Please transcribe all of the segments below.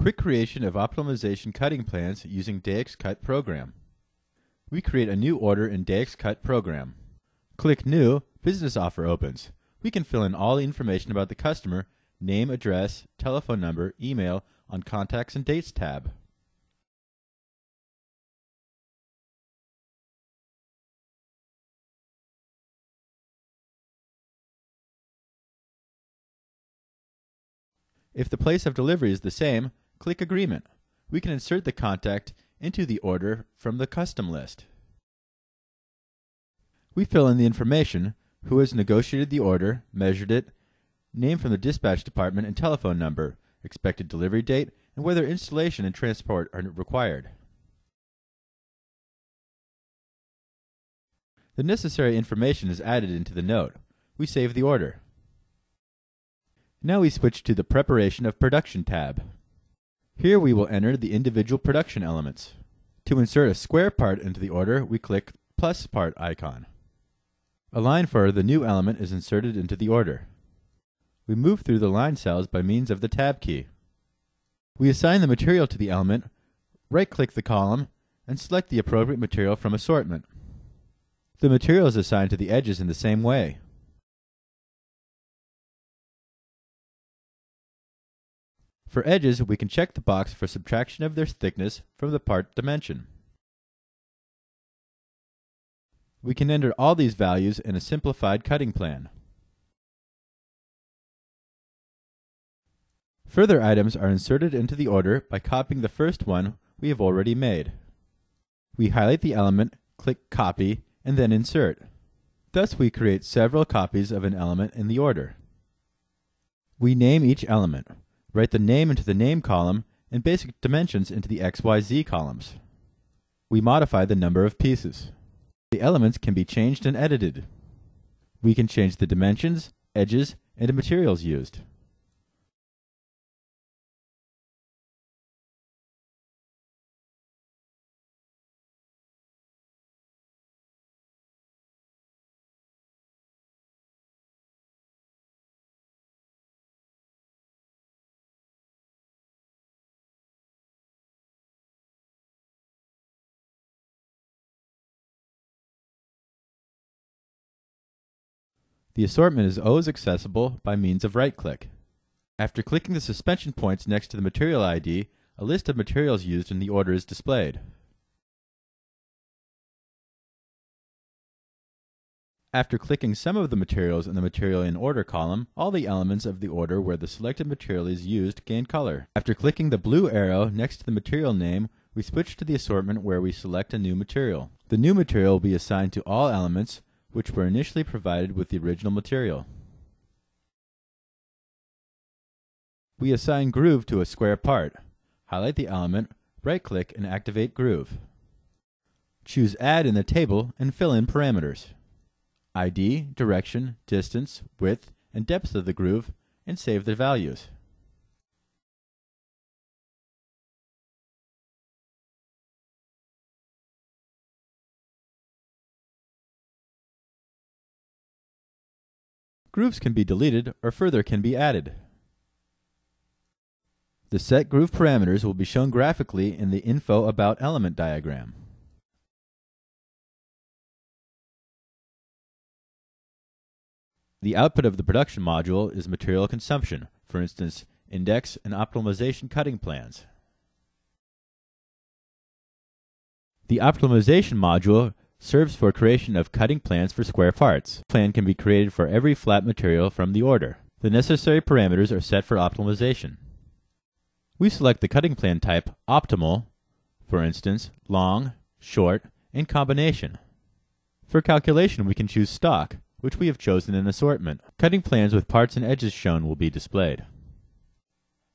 Quick creation of optimization cutting plans using DXCut program. We create a new order in DXCut program. Click New, Business Offer opens. We can fill in all the information about the customer, name, address, telephone number, email on Contacts and Dates tab. If the place of delivery is the same, click Agreement. We can insert the contact into the order from the custom list. We fill in the information, who has negotiated the order, measured it, name from the dispatch department and telephone number, expected delivery date, and whether installation and transport are required. The necessary information is added into the note. We save the order. Now we switch to the Preparation of Production tab. Here we will enter the individual production elements. To insert a square part into the order, we click plus part icon. A line for the new element is inserted into the order. We move through the line cells by means of the tab key. We assign the material to the element, right-click the column, and select the appropriate material from assortment. The material is assigned to the edges in the same way. For edges, we can check the box for subtraction of their thickness from the part dimension. We can enter all these values in a simplified cutting plan. Further items are inserted into the order by copying the first one we have already made. We highlight the element, click Copy, and then Insert. Thus we create several copies of an element in the order. We name each element. Write the name into the name column and basic dimensions into the XYZ columns. We modify the number of pieces. The elements can be changed and edited. We can change the dimensions, edges, and materials used. The assortment is always accessible by means of right-click. After clicking the suspension points next to the material ID, a list of materials used in the order is displayed. After clicking some of the materials in the Material in Order column, all the elements of the order where the selected material is used gain color. After clicking the blue arrow next to the material name, we switch to the assortment where we select a new material. The new material will be assigned to all elements which were initially provided with the original material. We assign groove to a square part. Highlight the element, right-click, and activate groove. Choose Add in the table and fill in parameters: ID, direction, distance, width, and depth of the groove, and save the values. Grooves can be deleted or further can be added. The set groove parameters will be shown graphically in the Info About Element diagram. The output of the production module is material consumption, for instance, index and optimization cutting plans. The optimization module serves for creation of cutting plans for square parts. A plan can be created for every flat material from the order. The necessary parameters are set for optimization. We select the cutting plan type Optimal, for instance, long, short, and combination. For calculation, we can choose Stock, which we have chosen in Assortment. Cutting plans with parts and edges shown will be displayed.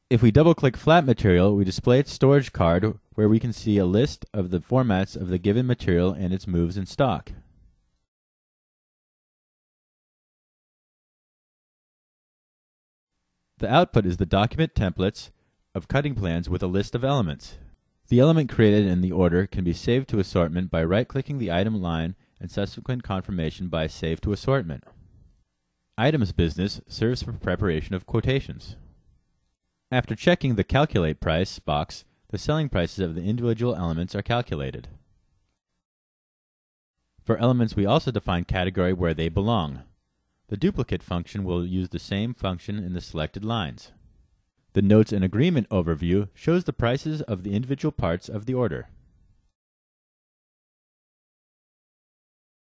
If we double-click flat material, we display its storage card where we can see a list of the formats of the given material and its moves in stock. The output is the document templates of cutting plans with a list of elements. The element created in the order can be saved to assortment by right-clicking the item line and subsequent confirmation by Save to Assortment. Items business serves for preparation of quotations. After checking the Calculate Price box, the selling prices of the individual elements are calculated. For elements, we also define category where they belong. The duplicate function will use the same function in the selected lines. The Notes and Agreement overview shows the prices of the individual parts of the order.